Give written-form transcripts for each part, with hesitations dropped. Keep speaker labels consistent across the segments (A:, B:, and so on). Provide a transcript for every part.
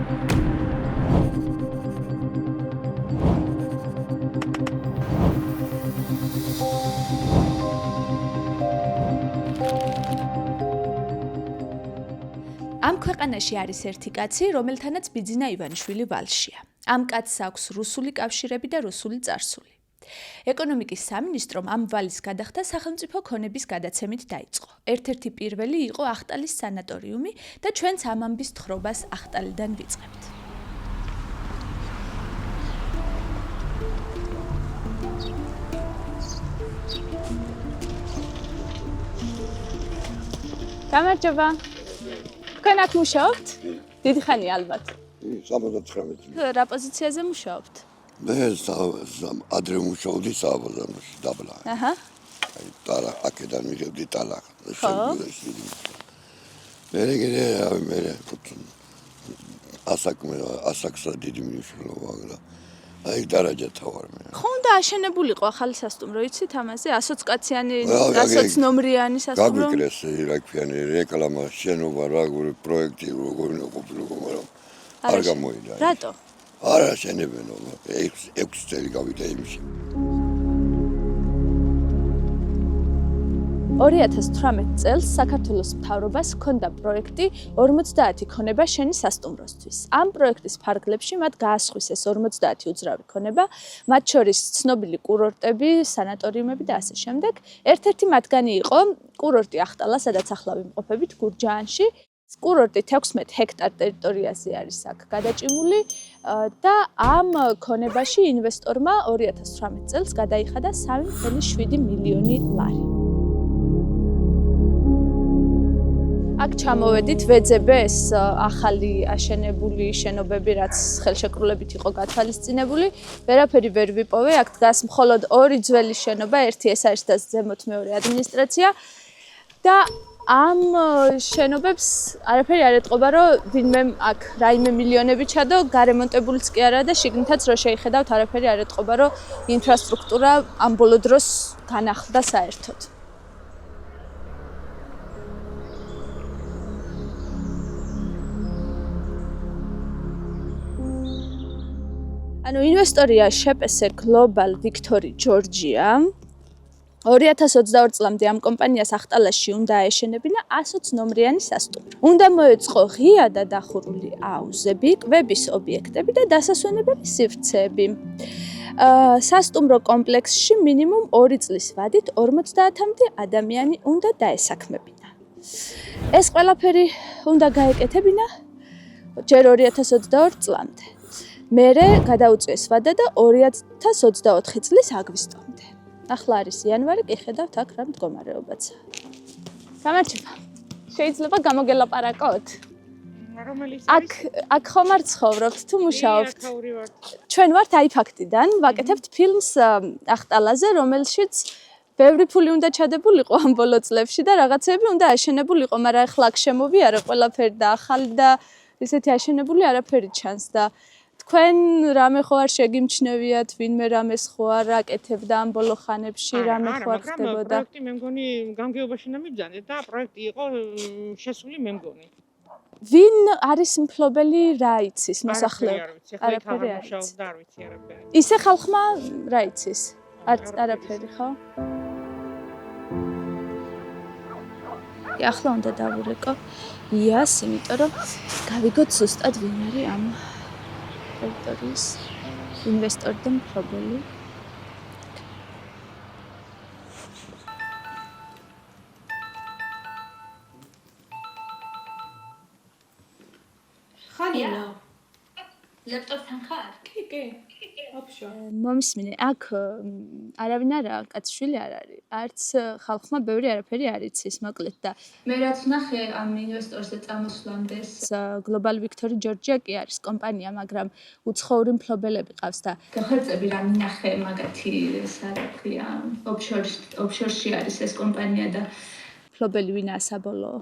A: ამ ქვეყანაში არის ერთი კაცი, რომელთანაც ბიძინა ივანიშვილი ვალშია. ამ კაცს აქვს რუსული კავშირები და რუსული წარსული. ეკონომიკის სამინისტრომ ამ ვალის გადახდა სახელმწიფო ქონების გადაცემით დაიწყო. ერთ-ერთი პირველი იყო ახტალის სანატორიუმი და ჩვენც ამ ამბის თხრობას ახტალიდან ვიწყებთ. გამარჯობა. თქვენ აქ მუშაობთ? დიდი ხანია ალბათ.
B: 79.
A: რა პოზიციაზე მუშაობთ?
B: მე ადრე მუშაობდი საბაზაროში დაბლა.
A: აჰა.
B: აი, აქედან მიღებდი ტალახ. მე ასაკსა დიდი მნიშვნელობა აქვს. აი, დარაჯათა ვარ მე.
A: ხო უნდა აშენებულიყო ახალი სასტუმრო, იცით ამაზე? 120 კაციანი, 120 ნომრიანი სასტუმრო.
B: გაგვიკრეს რა ქვიანი რეკლამა, შენობა, როგორი პროექტი, როგორი ყოფილიყო, მაგრამ არ გამოიდა.
A: რატო?
B: არა შენებენო, 6 წელი გავიდა იმში.
A: 2018 წელს საქართველოს მთავრობას ჰქონდა პროექტი 50 ქონება შენი სასტუმროსთვის. ამ პროექტის ფარგლებში მათ გაასხვისეს 50 უძრავი ქონება, მათ შორის ცნობილი კურორტები, სანატორიუმები და ასე შემდეგ. ერთ-ერთი მათგანი იყო კურორტი ახტალა, სადაც ახლა ვიმყოფებით გურჯაანში. კურორტი 16 ჰექტარ ტერიტორიაზე არის აქ გადაჭიმული და ამ ქონებაში ინვესტორმა 2018 წელს გადაიხადა 3.7 მილიონი ლარი. აქ ჩამოვედით, ვეძებე ეს ახალი აშენებული შენობები, რაც ხელშეკრულებით იყო გათვალისწინებული, ვერაფერი ვერ ვიპოვე, აქ დგას მხოლოდ 2 ძველი შენობა, ერთი ეს არის და ზემოთ მეორე ადმინისტრაცია და ამ შენობებს არაფერი არ ეტყობა, რომ ვინმე აქ რაიმე მილიონები ჩადო, გარემონტებულიც კი არა და შიგნითაც რო შეიხედავთ, არაფერი არ ეტყობა, რომ ინფრასტრუქტურა ამ ბოლო დროს განახლდა საერთოდ. ანუ ინვესტორია შეპესე გლობალ ვიქტორი ჯორჯია 2022 წლამდე ამ კომპანიას ახტალაში უნდა აეშენებინა 120 ნომრიანი სასტუმრო. უნდა მოეწყო ღია და დახურული აუზები, კვების ობიექტები და დასასვენებელი სივრცეები. სასტუმრო კომპლექსში მინიმუმ 2 წლის ვადით 50-მდე ადამიანი უნდა დაესაქმებინა. ეს ყველაფერი უნდა გაეკეთებინა ჯერ 2022 წლამდე. მერე გადაუწიეს ვადა და 2024 წლის აგვისტომდე. ახლა არის იანვარი, კი ხედავთ აქ რა მდგომარეობაც. გამარჯობა. შეიძლება გამოგელაპარაკოთ?
C: რომელიც
A: აქ ხომ არ ცხოვრობთ თუ მუშაობთ? ჩვენ ვართ აიფაქტიდან, ვაკეთებთ ფილმს ახტალაზე, რომელშიც ბევრი ფული უნდა ჩადებულიყო ამ ბოლო წლებში და რაღაცები უნდა აშენებულიყო, მაგრამ ახლა აქ შემოვიარე ყველაფერი და ახალი და ისეთი აშენებული არაფერი ჩანს და თქვენ რამე ხო არ შეგიმჩნევიათ, ვინმე რამეს ხო არ აკეთებდა ამ ბოლო ხანებში, რამე ხო არ ხდებოდა?
C: პროექტი მე მგონი გამგეობაში ნამიძანე და პროექტი იყო შესული მე მგონი.
A: ვინ არის მფლობელი რა იცის მოსახლეობა?
C: არაფერი არ ვიცი. არ ვიცი არაფერი.
A: ისე ხალხმა რა იცის? არაფერი ხო? ახლა უნდა დავურეკო იას, იმიტომ რომ გავიგოთ ზუსტად ვინ არის ამ ტერიტორიის ინვესტორი და მფლობელი.
D: ხანია. ლეპტოპთან ხარ? კი.
A: მომისმინე, აქ არავინ არა, კაცშვილი არ არის. არც ხალხმა ბევრი არაფერი არ იცის, მოკლედ და
D: მე რაც ვნახე ამ ინვესტორზე წამოსვლამდე
A: გლობალ ვიქტორი ჯორჯია კი არის კომპანია, მაგრამ უცხოური მფლობელები ყავს და
D: გახერწები რა მინახე მაგათი სარაქვია, ოფშორში არის ეს კომპანია და
A: მფლობელი ვინაა საბოლოო?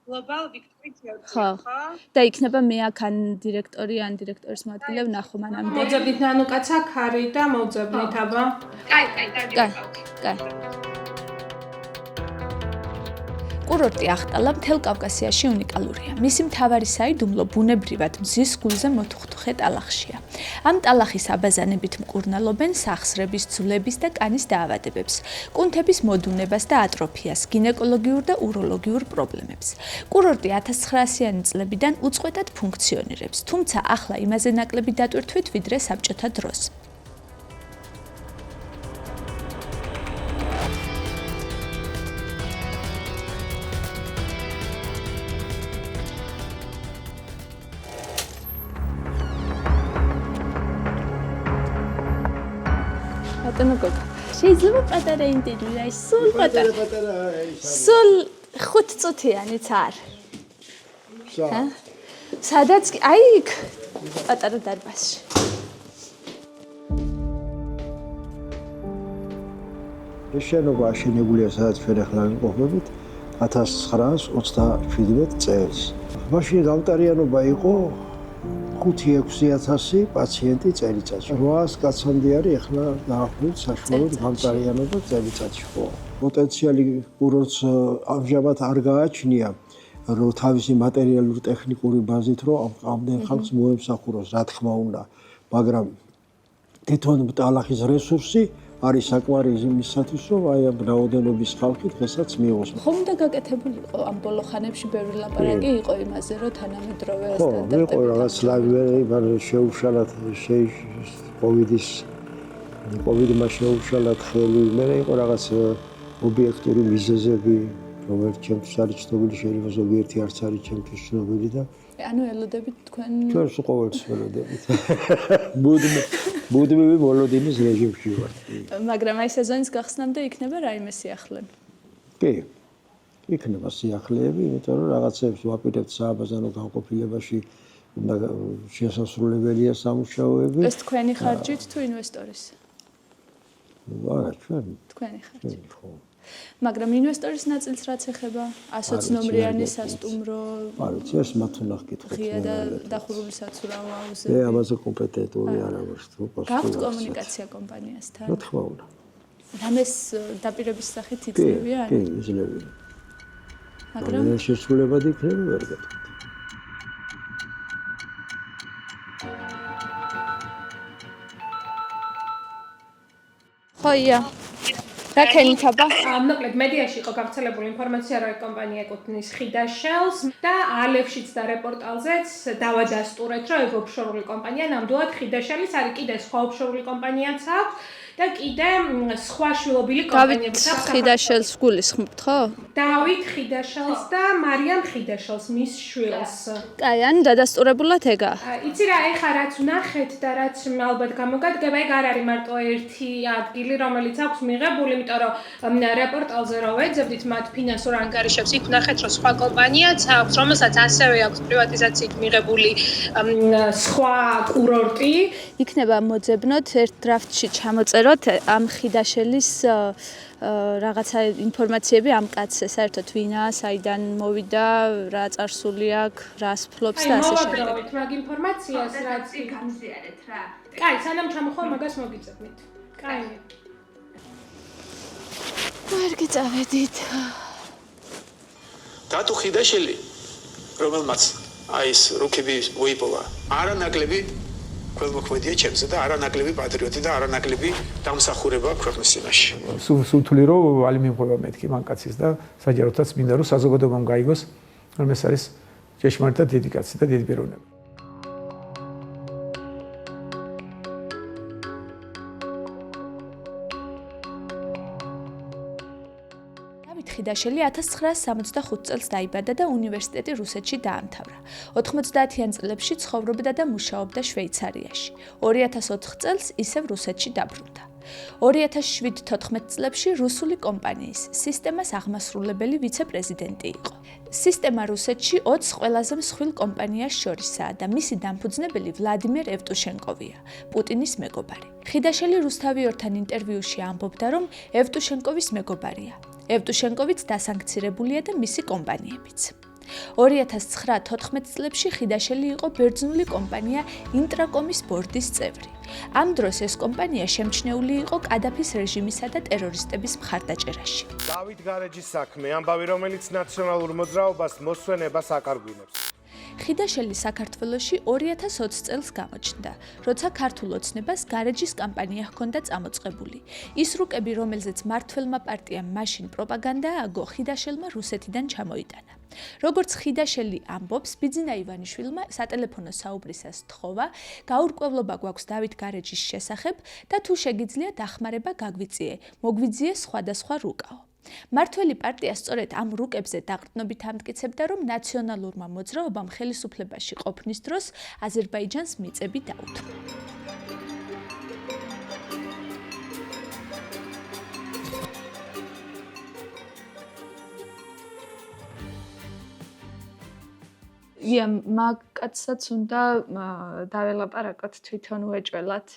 C: გლობალ ვიქტორი ჯორჯია,
A: ხო? და იქნება მე აქ ან დირექტორი, ან დირექტორის მოადგილე ვნახო მანამდე.
C: მოძებნით ნანუ კაც აქ არის და მოძებნით აბა.
D: კაი.
A: კურორტი ახტალა მთელ კავკასიაში უნიკალურია. მისი მთავარი საიდუმლო ბუნებრივად მზის გულზე მოთუხთუხე ტალახშია. ამ ტალახის აბაზანებით მკურნალობენ სახსრების, ძვლების და კანის დაავადებებს, კუნთების მოდუნებას და ატროფიას, გინეკოლოგიურ და უროლოგიურ პრობლემებს. კურორტი 1900-იანი წლებიდან უწყვეტად ფუნქციონირებს, თუმცა ახლა იმაზე ნაკლები დატვირთვით, ვიდრე საბჭოთა დროს. შეიძლება პატარა ინტერვიუ აი სულ პატარა. სულ 5 წუთიანიც არ. სადაც აი იქ პატარა დარბაზში.
E: ეს შენობა აშენებულია სადაც ჩვენ ახლა ვიმყოფებით 1927 წელს. მაშინ გამტარიანობა იყო 5-6 პაციენტი წელიწადში. 800 კაცამდე არის ახლა დაახლოებით საშუალოდ გამტარიანობა წელიწადში ხო. პოტენციალი კურორტს ამჟამად არ გააჩნია, რომ თავისი მატერიალური ტექნიკური ბაზით რომ ამდენ ხალხს მოემსახუროს, რა თქმა უნდა, მაგრამ თვითონ ტალახის რესურსი არის საკმარისი იმისათვის, რომ აი ამ რაოდენობის ხალხი დღესაც მიიღოს.
A: ხომ და გაკეთებული იყო ამ ბოლო ხანებში ბევრი ლაპარაკი იყო იმაზე, რომ თანამედროვე
E: ხო, იყო რაღაც ლაგვერი, მაგრამ შეუშალათ კოვიდმა შეუშალათ ხელი, მე იყო რაღაც ობიექტური მიზეზები, რომელიც ჩემთვის არის ცნობილი, შეიძლება ზოგიერთი არც არის ჩემთვის ცნობილი და
A: ანუ ელოდებით თქვენ
E: ჩვენს ყოველთვის ველოდებით. მუდმივი მოლოდინის რეჟიმში ვარ.
A: მაგრამ აი სეზონის გახსნამდე იქნება რაიმე სიახლე.
E: კი. იქნება სიახლეები, იმიტომ რომ რაღაცებს ვაპირებთ სააბაზანო განყოფილებაში უნდა შესასრულებელია სამუშაოები.
A: ეს თქვენი ხარჯით თუ ინვესტორის?
E: არა, ჩვენ.
A: თქვენი ხარჯით. ხო. მაგრამ ინვესტორის ნაწილს რაც ეხება 120 ნომრიანი სასტუმრო,
E: არა, ეს მათ უნდა გკითხოთ.
A: ღია და დახურული საცურაო აუზები.
E: მე ამაზე კომპეტენტური არ ვარ, თუ პასუხი.
A: გაქვთ კომუნიკაცია კომპანიასთან?
E: რა თქმა უნდა.
A: რამეს დაპირების სახით იძლევიან?
E: კი, იძლევიან.
A: მაგრამ
E: შესრულებად იქნება ვერ გეტყვით.
A: ხოია. რა ქენითაბა?
F: მოკლედ მედიაში იყო გავრცელებული ინფორმაცია, რომ კომპანია ეკუთვნის ხიდაშელს და ალევშიც და რეპორტალზეც დავადასტურეთ, რომ ეს ოფშორული კომპანია ნამდვილად ხიდაშელის არის, კიდე სხვა ოფშორული კომპანიაც აქვს და კიდე სხვა შვილობილი კომპანიებიც აქვს.
A: ხიდაშელს გულისხმობთ, ხო?
F: დავით ხიდაშელს და მარიამ ხიდაშელს, მის შვილს.
A: კაი, ანუ დადასტურებულად ეგა.
F: იცი რა, ეხა რაც ვნახეთ და რაც ალბათ გამოგადგება, ეგ არ არის მარტო ერთი ადგილი, რომელიც აქვს მიღებული, იმიტომ რომ რეპორტალზე რო ვეძებდით მათ ფინანსურ ანგარიშებს, იქ ვნახეთ, რომ სხვა კომპანიაც აქვს, რომელსაც ასევე აქვს პრივატიზაციით მიღებული სხვა კურორტი.
A: იქნება მოძებნოთ ერთ დრაფტში ჩამოწეროთ ამ ხიდაშელის რაღაცა ინფორმაციები ამ კაცზე, საერთოდ ვინაა, საიდან მოვიდა, რა წარსული აქვს, რას ფლობს და ასე შემდეგ.
F: მოვაგროვეთ მაგ ინფორმაციას, რაც
D: გამზიარეთ რა.
F: კაი, სანამ ჩამოხვალ მაგას მოგიწევთ. კაი.
A: ვერ გიწევედით.
G: დათო ხიდაშელი, რომელმაც აი ეს რუკები უიპოვა, არანაკლები ქველმოქმედია ჩემზე და არანაკლები პატრიოტი და არანაკლები დამსახურება ქვეყნის წინაშე.
H: სულ თვლი რომ ალი მიმღება მეთქი მანკაცის და საჯაროთაც მინდა რომ საზოგადოებამ გაიგოს რომ ეს არის ჭეშმარიტ და დიდი კაცი და დიდი პიროვნება.
A: ხიდაშელი 1965 წელს დაიბადა და უნივერსიტეტი რუსეთში დაამთავრა. 90-იან წლებში ცხოვრობდა და მუშაობდა შვეიცარიაში. 2004 წელს ისევ რუსეთში დაბრუნდა. 2007-14 წლებში რუსული კომპანიის სისტემას აღმასრულებელი ვიცე-პრეზიდენტი იყო. სისტემა რუსეთში 20 ყველაზე მსხვილ კომპანიას შორისაა და მისი დამფუძნებელი ვლადიმერ ევტუშენკოვია, პუტინის მეგობარი. ხიდაშელი რუსთავიორთან ინტერვიუში ამბობდა, რომ ევტუშენკოვის მეგობარია. ევტუშენკოვიც დასანქცირებულია და მისი კომპანიებიც. 2009-14 წლებში ხიდაშელი იყო ბერძნული კომპანია ინტრაკომის ბორდის წევრი. ამ დროს ეს კომპანია შემჩნეული იყო კადაფის რეჟიმისა და ტერორისტების მხარდაჭერაში.
I: დავით გარეჯის საქმე, ამბავი, რომელიც ნაციონალურ მოძრაობას მოსვენებას აკარგვინებს.
A: ხიდაშელი საქართველოში 2020 წელს გამოჩნდა, როცა ქართულ ოცნებას გარეჯის კამპანია ჰქონდა წამოწყებული. ის რუკები, რომელზეც მმართველმა პარტიამ მაშინ პროპაგანდა ააგო, ხიდაშელმა რუსეთიდან ჩამოიტანა. როგორც ხიდაშელი ამბობს, ბიძინა ივანიშვილმა სატელეფონო საუბრისას თხოვა, გაურკვევლობა გვაქვს დავით გარეჯის შესახებ და თუ შეგიძლია დახმარება გაგვიწიე, მოგვიძიე სხვადასხვა რუკაო. მმართველი პარტია სწორედ ამ რუკებზე დაყრდნობით ამტკიცებდა, რომ ნაციონალურმა მოძრაობამ ხელისუფლებაში ყოფნის დროს აზერბაიჯანს მიწები დაუთმო. მაგკაცსაც უნდა დაველაპარაკოთ თვითონ უეჭველად.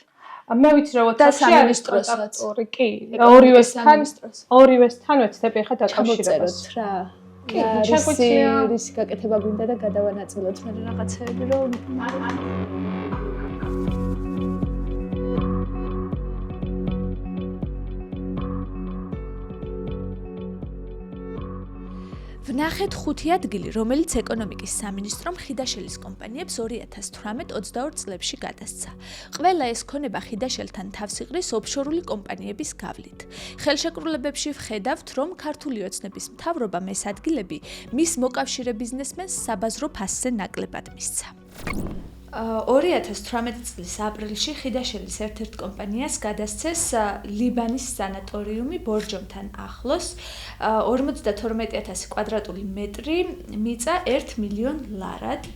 F: მე ვიცი რომ
A: და
F: ოთახში არის
A: სამინისტროსაც.
F: კონტაქტორი, კი,
A: სამინისტროს.
F: ორივესთან ვეცდები ახლა დაკავშირებას.
A: ჩამოწეროთ რა.
F: კი, შეგვიძლია.
A: რისი გაკეთება გვინდა და გადავანაწილოთ მე რაღაცეები, რომ ვნახეთ ხუთი ადგილი, რომელიც ეკონომიკის სამინისტრომ ხიდაშელის კომპანიებს 2018-22 წლებში გადასცა. ყველა ეს ქონება ხიდაშელთან თავს იყრის ოფშორული კომპანიების გავლით. ხელშეკრულებებში ვხედავთ, რომ ქართული ოცნების მთავრობამ ეს ადგილები მის მოკავშირე ბიზნესმენს საბაზრო ფასზე ნაკლებად მისცა. 2018 წლის აპრილში ხიდაშელის ერთ-ერთ კომპანიას გადასცეს ლიბანის სანატორიუმი ბორჯომთან ახლოს 52,000 კვადრატული მეტრი მიწა 1 მილიონ ლარად.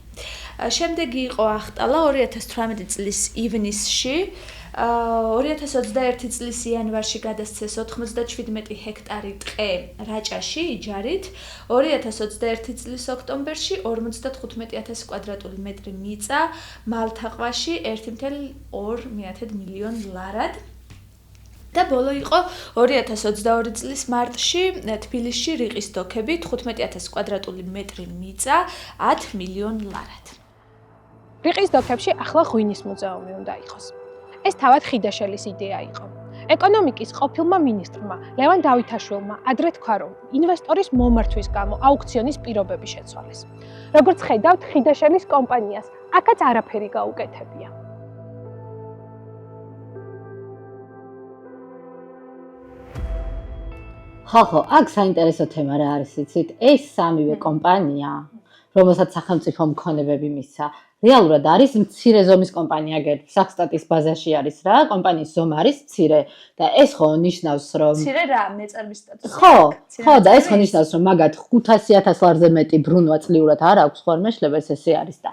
A: შემდეგი იყო ახტალა 2018 წლის ივნისში 2021 წლის იანვარში გადასცეს 97 ჰექტარი ტყე რაჭაში იჯარით, 2021 წლის ოქტომბერში 55,000 კვადრატული მეტრი მიწა მალთაყვაში 1,2 მილიონ ლარად. და ბოლო იყო 2022 წლის მარტში თბილისში რიყის დოქები 15,000 კვადრატული მეტრი მიწა 10 მილიონ ლარად.
F: რიყის დოქებში ახლა ღვინის მუზეუმი უნდა იყოს. ეს თავად ხიდაშელის იდეა იყო. ეკონომიკის ყოფილმა მინისტრმა ლევან დავითაშვილმა ადრე თქვა, რომ ინვესტორის მომართვის გამო აუქციონის პირობები შეცვალეს. როგორც ხედავთ, ხიდაშელის კომპანიას აქაც არაფერი გაუკეთებია.
J: ხო, აქ საინტერესო თემა რა არის, იცით? ეს სამივე კომპანია, რომელსაც სახელმწიფო მქონებები მისცა, რეალურად არის მცირე ზომის კომპანია, სახსტატის ბაზაში არის რა, კომპანიის ზომა არის მცირე და ეს ხო ნიშნავს, რომ
A: მცირე რა, მეწარმის სტატუსი.
J: ხო, და ეს ხო ნიშნავს, რომ მაგათ 500,000 ლარზე მეტი ბრუნვა წლიურად არ აქვს ხოლმე, შლებელს ესე არის და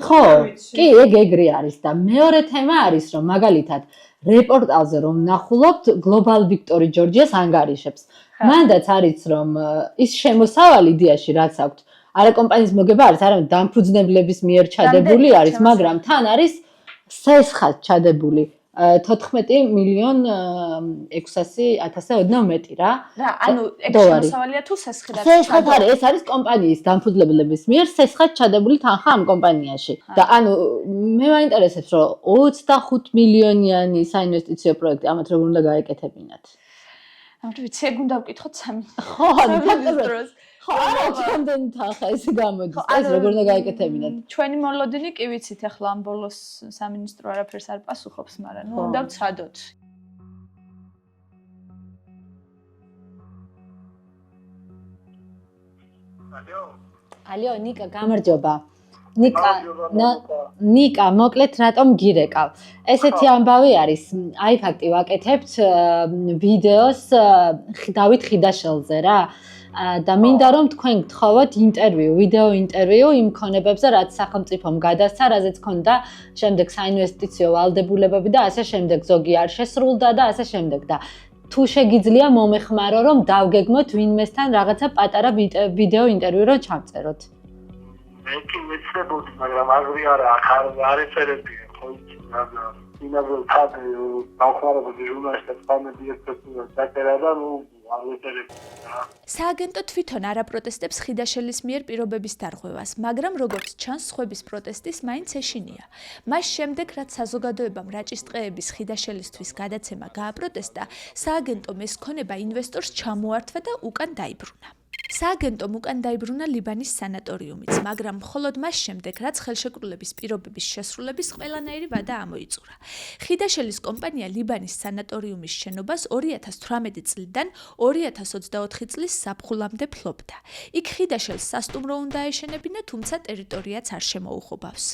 J: ხო, კი, ეგრე არის და მეორე თემა არის, რომ მაგალითად რეპორტაჟზე რომ ნახულობთ Global Victory Georgia's ანგარიშებს. მანდაც არის რომ ის შემოსავალი იდეაში რაც აქვს არა კომპანიის მოგება არის, არამედ დამფუძნებლების მიერ ჩადებული არის, მაგრამ თან არის სესხად ჩადებული 14,600,000 ოდნავ მეტი რა.
A: რა, ანუ ეგ შემოსავალია თუ სესხად?
J: სესხად არის, ეს არის კომპანიის დამფუძნებლების მიერ სესხად ჩადებული თანხა ამ კომპანიაში. და ანუ მე მაინტერესებს, რომ 25 მილიონიანი საინვესტიციო პროექტი ამათ როგორ უნდა გაეკეთებინათ.
A: ამიტომ ვიცი, ეგ უნდა ვკითხოთ
J: ხო, ფაქტობრივად. ხო, ამდენი თანხა ესე გამოდის, ეს როგორ უნდა გაეკეთებინათ?
A: ჩვენი მოლოდინი კი ვიცით, ახლა ამ ბოლოს სამინისტრო არაფერს არ პასუხობს, მაგრამ ნუ უნდა ვცადოთ.
J: ალო, ნიკა, გამარჯობა. ნიკა, მოკლედ რატომ გირეკავ? ესეთი ამბავი არის, აი ფაქტი ვაკეთებთ ვიდეოს დავით ხიდაშელზე რა. და მინდა რომ თქვენ გთხოვოთ ინტერვიუ, ვიდეო ინტერვიუ იმ ქონებებზე, რაც სახელმწიფომ გადასცა, რაზეც ქონდა შემდეგ საინვესტიციო ვალდებულებები და ასე შემდეგ, ზოგი არ შესრულდა და ასე შემდეგ და თუ შეგიძლია მომეხმარო რომ დავგეგმოთ ვინმესთან რაღაცა პატარა ვიდეო ინტერვიუ რომ ჩავწეროთ.
K: მე კი მეცდებოდი, მაგრამ აღრი არა, არ ეწერები, ხო იცი, მაგრამ ინაბელ თად დავხმარებოდი ჟურნალისტებს, ფამედიებს დაწერა და ნუ
A: სააგენტო თვითონ არ აპროტესტებს ხიდაშელის მიერ პირობების დარღვევას, მაგრამ როგორც ჩანს, სხვების პროტესტის მაინც ეშინია. მას შემდეგ, რაც საზოგადოებამ რაჭის ტყეების ხიდაშელისთვის გადაცემა გააპროტესტა, სააგენტომ ეს ქონება ინვესტორს ჩამოართვა და უკან დაიბრუნა. სააგენტომ უკან დაიბრუნა ლიბანის სანატორიუმიც, მაგრამ მხოლოდ მას შემდეგ, რაც ხელშეკრულების პირობების შესრულების ყველანაირი ვადა ამოიწურა. ხიდაშელის კომპანია ლიბანის სანატორიუმის შენობას 2018 წლიდან 2024 წლის ზაფხულამდე ფლობდა. იქ ხიდაშელს სასტუმრო უნდა ეშენებინა, თუმცა ტერიტორიაც არ შემოუხობავს.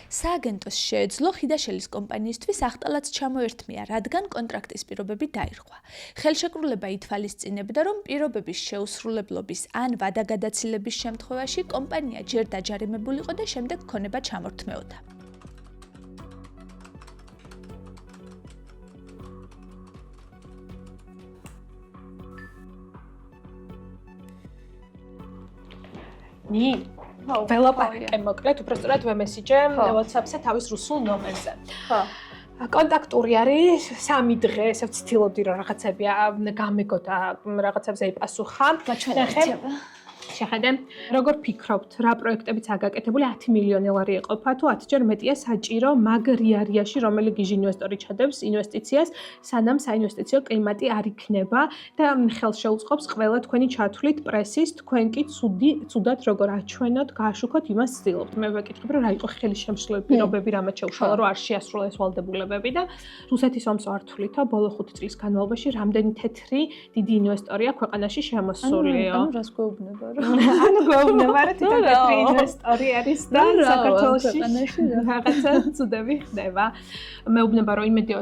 A: სააგენტოს შეეძლო ხიდაშელის კომპანიისთვის ახტალაც ჩამოერთმია, რადგან კონტრაქტის პირობები დაირღვა. ხელშეკრულება ითვალისწინებდა, რომ პირობების შეუსრულებლობის ან ვადაგადაცილების შემთხვევაში კომპანია ჯერ დაჯარიმებულიყო და შემდეგ ქონება ჩამორთმეოდა.
F: ველაპარაკე მოკლედ, უბრალოდ ვემესიჯე WhatsApp-ზე თავის რუსულ ნომერზე. კონტაქტური არის 3 დღე, ესე ვცდილობდი რომ რაღაცები გამეგო და რაღაცებზე იპასუხა. შეხედე, როგორ ფიქრობთ, რა პროექტებიც აგაკეთებული 10 მილიონი ლარი ეყოფა თუ 10-ჯერ მეტია საჭირო მაგ რიარიაში, რომელი გიჟ ინვესტორი ჩადებს ინვესტიციას, სანამ საინვესტიციო კლიმატი არ იქნება და ხელს შეუწყობს ყველა თქვენი ჩათვლით პრესის, თქვენ კი ცუდად როგორ აჩვენოთ, გააშუქოთ იმას ცდილობთ. მე ვეკითხები, რომ რა იყო ხელის შემშლელი პირობები, რამაც შეუშალა, რომ არ შეასრულეს ვალდებულებები და რუსეთის ომს არ თვლითო, ბოლო 5 წლის განმავლობაში რამდენი თეთრი დიდი ინვესტორია ქვეყანაში შემოსულიო.
A: ანუ რას გვეუბნება რა?
F: ანუ გვეუბნება რა თვითონ თეთრი ინვესტორი არის და საქართველოში რაღაცა ცუდები ხდება. მეუბნება რომ იმედია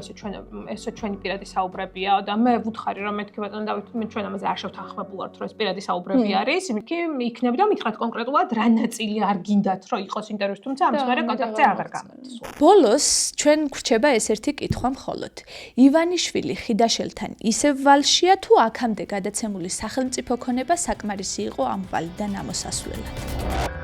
F: ესე ჩვენი პირადი საუბრებია და მე ვუთხარი რომ მეთქი ბატონო დავით მე ჩვენ ამაზე არ შევთანხმებულ ვართ რომ ეს პირადი საუბრები არის. კი იქნები და მითხრათ კონკრეტულად რა ნაწილი არ გინდათ რომ იყოს ინტერვიუს, თუმცა ამის მერე კონტაქტზე აღარ გამოდის.
A: ბოლოს ჩვენ გვრჩება ეს ერთი კითხვა მხოლოდ. ივანიშვილი ხიდაშელთან ისევ ვალშია თუ აქამდე გადაცემული სახელმწიფო ქონება საკმარისი იყო ამ ვალიდან ამოსასვლელად?